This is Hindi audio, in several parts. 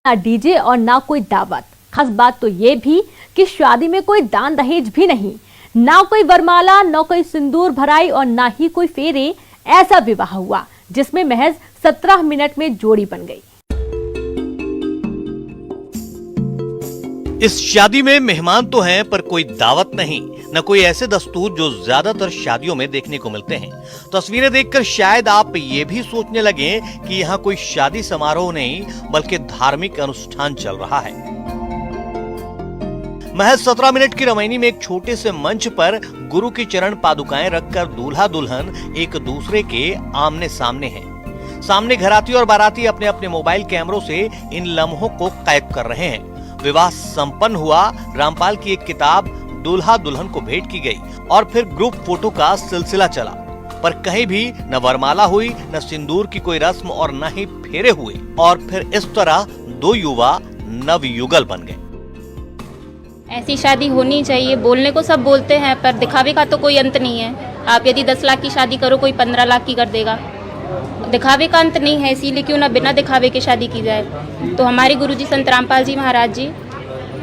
ना डीजे और ना कोई दावत। खास बात तो ये भी कि शादी में कोई दान दहेज भी नहीं, ना कोई वरमाला, ना कोई सिंदूर भराई और ना ही कोई फेरे। ऐसा विवाह हुआ जिसमें महज 17 मिनट में जोड़ी बन गई। इस शादी में मेहमान तो हैं पर कोई दावत नहीं, न कोई ऐसे दस्तूर जो ज्यादातर शादियों में देखने को मिलते हैं। तस्वीरें देखकर शायद आप ये भी सोचने लगे कि यहाँ कोई शादी समारोह नहीं बल्कि धार्मिक अनुष्ठान चल रहा है। महज 17 मिनट की रमैनी में एक छोटे से मंच पर गुरु की चरण पादुकाएं रखकर दूल्हा दुल्हन एक दूसरे के आमने सामने हैं। सामने घराती और बाराती अपने अपने मोबाइल कैमरों से इन लम्हों को कैद कर रहे हैं। विवाह संपन्न हुआ। रामपाल की एक किताब दूल्हा दुल्हन को भेंट की गई और फिर ग्रुप फोटो का सिलसिला चला, पर कहीं भी न वरमाला हुई, न सिंदूर की कोई रस्म और न ही फेरे हुए। और फिर इस तरह दो युवा नवयुगल बन गए। ऐसी शादी होनी चाहिए। बोलने को सब बोलते हैं पर दिखावे का तो कोई अंत नहीं है। आप यदि 10 लाख की शादी करो, कोई 15 लाख की कर देगा। दिखावे का अंत नहीं है, इसीलिए क्यों ना बिना दिखावे के शादी की जाए। तो हमारे गुरुजी संत रामपाल जी महाराज जी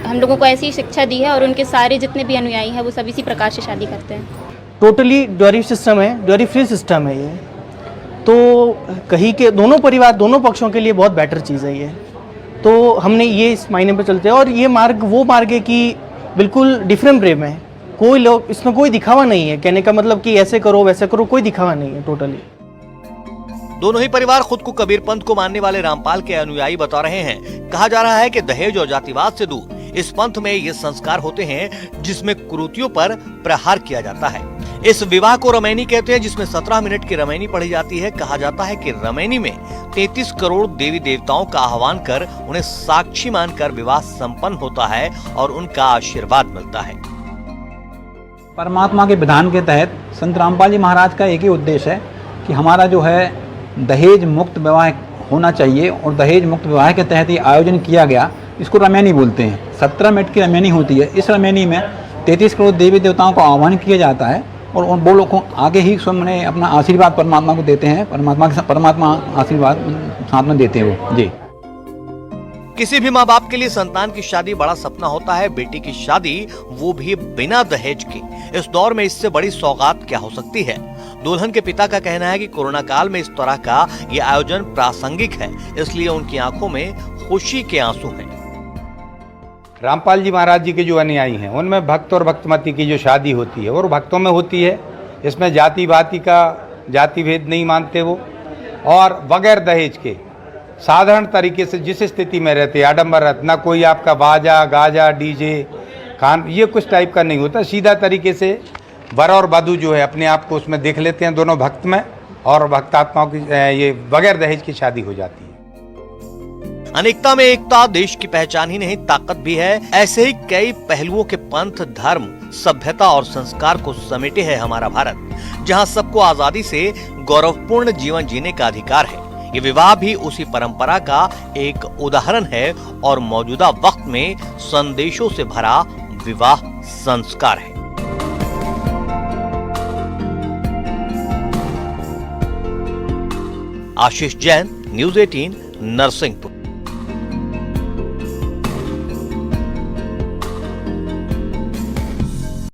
हम लोगों को ऐसी शिक्षा दी है और उनके सारे जितने भी अनुयायी हैं वो सब इसी प्रकार से शादी करते हैं। टोटली ड्यूरी सिस्टम है, ड्यूरी फ्री सिस्टम है ये। तो कहीं के दोनों परिवार, दोनों पक्षों के लिए बहुत बेटर चीज़ है ये। तो हमने ये इस मायने पर चलते हैं और ये मार्ग वो मार्ग है कि बिल्कुल डिफरेंट प्रेम है। कोई लोग इसमें कोई दिखावा नहीं है, कहने का मतलब कि ऐसे करो वैसे करो, कोई दिखावा नहीं है टोटली। दोनों ही परिवार खुद को कबीर पंथ को मानने वाले रामपाल के अनुयायी बता रहे हैं। कहा जा रहा है कि दहेज और जातिवाद से दूर इस पंथ में ये संस्कार होते हैं जिसमें कुरीतियों पर प्रहार किया जाता है। इस विवाह को रमैनी कहते हैं, जिसमें 17 मिनट की रमैनी पढ़ी जाती है। कहा जाता है कि रमैनी में 33 करोड़ देवी देवताओं का आह्वान कर उन्हें साक्षी मानकर विवाह संपन्न होता है और उनका आशीर्वाद मिलता है। परमात्मा के विधान के तहत संत रामपाल जी महाराज का एक ही उद्देश्य है कि हमारा जो है दहेज मुक्त विवाह होना चाहिए और दहेज मुक्त विवाह के तहत ये आयोजन किया गया। इसको रमैनी बोलते हैं। 17 मिनट की रमैनी होती है। इस रमैनी में 33 करोड़ देवी देवताओं को आह्वान किया जाता है और वो लोग को आगे ही स्वयं अपना आशीर्वाद परमात्मा को देते हैं। परमात्मा आशीर्वाद साथ में देते हैं वो जी। किसी भी माँ बाप के लिए संतान की शादी बड़ा सपना होता है। बेटी की शादी वो भी बिना दहेज के। इस दौर में इससे बड़ी सौगात क्या हो सकती है। दुल्हन के पिता का कहना है कि कोरोना काल में इस तरह का ये आयोजन प्रासंगिक है, इसलिए उनकी आंखों में खुशी के आंसू हैं। रामपाल जी महाराज जी के जो अनुयायी हैं उनमें भक्त और भक्तमती की जो शादी होती है और भक्तों में होती है। इसमें जाति भाति का जाति भेद नहीं मानते वो, और बगैर दहेज के साधारण तरीके से जिस स्थिति में रहते, आडम्बर, ना कोई आपका बाजा गाजा डीजे खान ये कुछ टाइप का नहीं होता। सीधा तरीके से वर और वधू जो है अपने आप को उसमें देख लेते हैं, दोनों भक्त में, और भक्तात्माओं की ये बगैर दहेज की शादी हो जाती है। अनेकता में एकता देश की पहचान ही नहीं ताकत भी है। ऐसे ही कई पहलुओं के पंथ, धर्म, सभ्यता और संस्कार को समेटे है हमारा भारत, जहां सबको आजादी से गौरवपूर्ण जीवन जीने का अधिकार है। ये विवाह भी उसी परंपरा का एक उदाहरण है और मौजूदा वक्त में संदेशों से भरा विवाह संस्कार है। आशीष जैन, न्यूज़ 18, नरसिंहपुर।